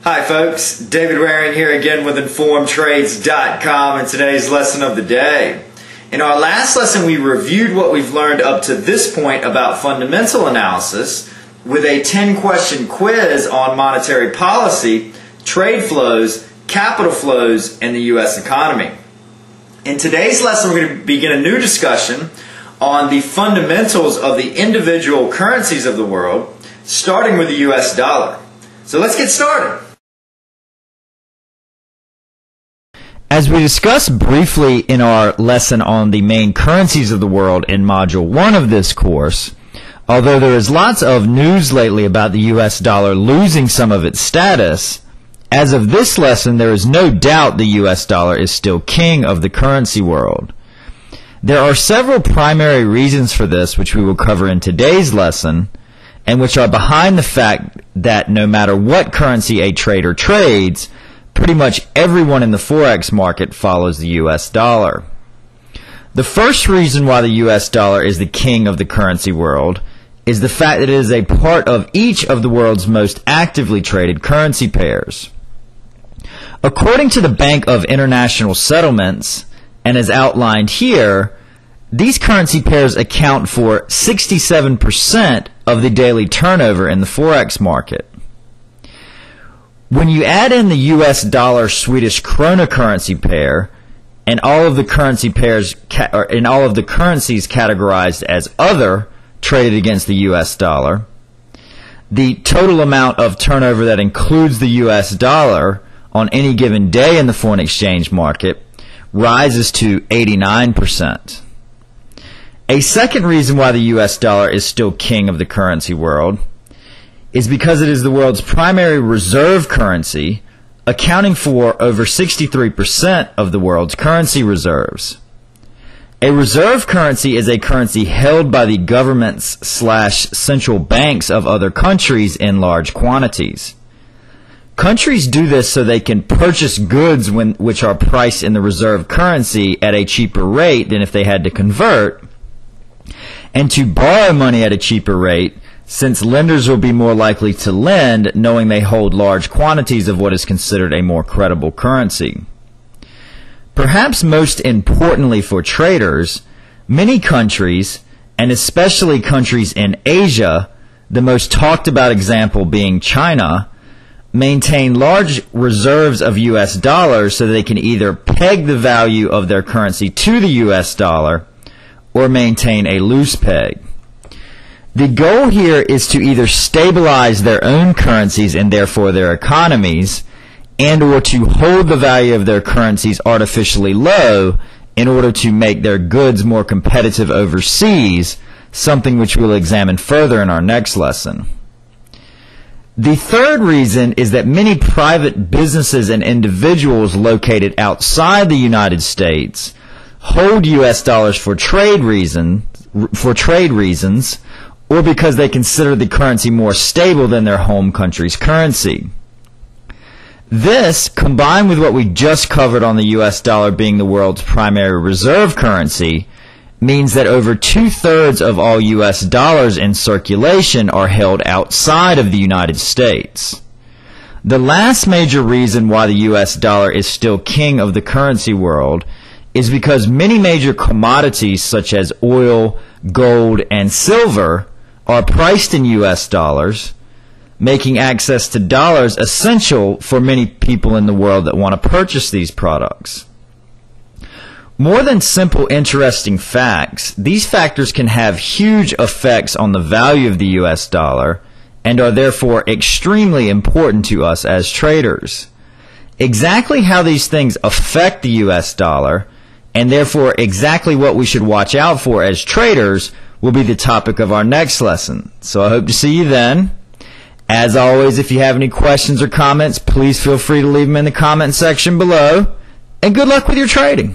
Hi folks, David Waring here again with InformedTrades.com and today's lesson of the day. In our last lesson we reviewed what we've learned up to this point about fundamental analysis with a 10-question quiz on monetary policy, trade flows, capital flows, and the U.S. economy. In today's lesson we're going to begin a new discussion on the fundamentals of the individual currencies of the world, starting with the U.S. dollar. So let's get started. As we discussed briefly in our lesson on the main currencies of the world in Module 1 of this course, although there is lots of news lately about the U.S. dollar losing some of its status, as of this lesson there is no doubt the U.S. dollar is still king of the currency world. There are several primary reasons for this which we will cover in today's lesson, and which are behind the fact that no matter what currency a trader trades, pretty much everyone in the Forex market follows the U.S. dollar. The first reason why the U.S. dollar is the king of the currency world is the fact that it is a part of each of the world's most actively traded currency pairs. According to the Bank of International Settlements, and as outlined here, these currency pairs account for 67% of the daily turnover in the Forex market. When you add in the U.S. dollar-Swedish krona currency pair and all of the currency pairs and all of the currencies categorized as other traded against the U.S. dollar, the total amount of turnover that includes the U.S. dollar on any given day in the foreign exchange market rises to 89%. A second reason why the U.S. dollar is still king of the currency world is because it is the world's primary reserve currency, accounting for over 63% of the world's currency reserves. A reserve currency is a currency held by the governments/central banks of other countries in large quantities. Countries do this so they can purchase goods which are priced in the reserve currency at a cheaper rate than if they had to convert, and to borrow money at a cheaper rate, since lenders will be more likely to lend knowing they hold large quantities of what is considered a more credible currency. Perhaps most importantly for traders, many countries, and especially countries in Asia, the most talked about example being China, maintain large reserves of U.S. dollars so that they can either peg the value of their currency to the U.S. dollar or maintain a loose peg. The goal here is to either stabilize their own currencies and therefore their economies, and or to hold the value of their currencies artificially low in order to make their goods more competitive overseas, something which we'll examine further in our next lesson. The third reason is that many private businesses and individuals located outside the United States hold U.S. dollars for trade reasons, or because they consider the currency more stable than their home country's currency. This, combined with what we just covered on the U.S. dollar being the world's primary reserve currency, means that over 2/3 of all U.S. dollars in circulation are held outside of the United States. The last major reason why the U.S. dollar is still king of the currency world is because many major commodities such as oil, gold, and silver are priced in U.S. dollars, making access to dollars essential for many people in the world that want to purchase these products. More than simple interesting facts, these factors can have huge effects on the value of the U.S. dollar and are therefore extremely important to us as traders. Exactly how these things affect the U.S. dollar, and therefore exactly what we should watch out for as traders, will be the topic of our next lesson. So I hope to see you then. As always, if you have any questions or comments, please feel free to leave them in the comment section below. And good luck with your trading.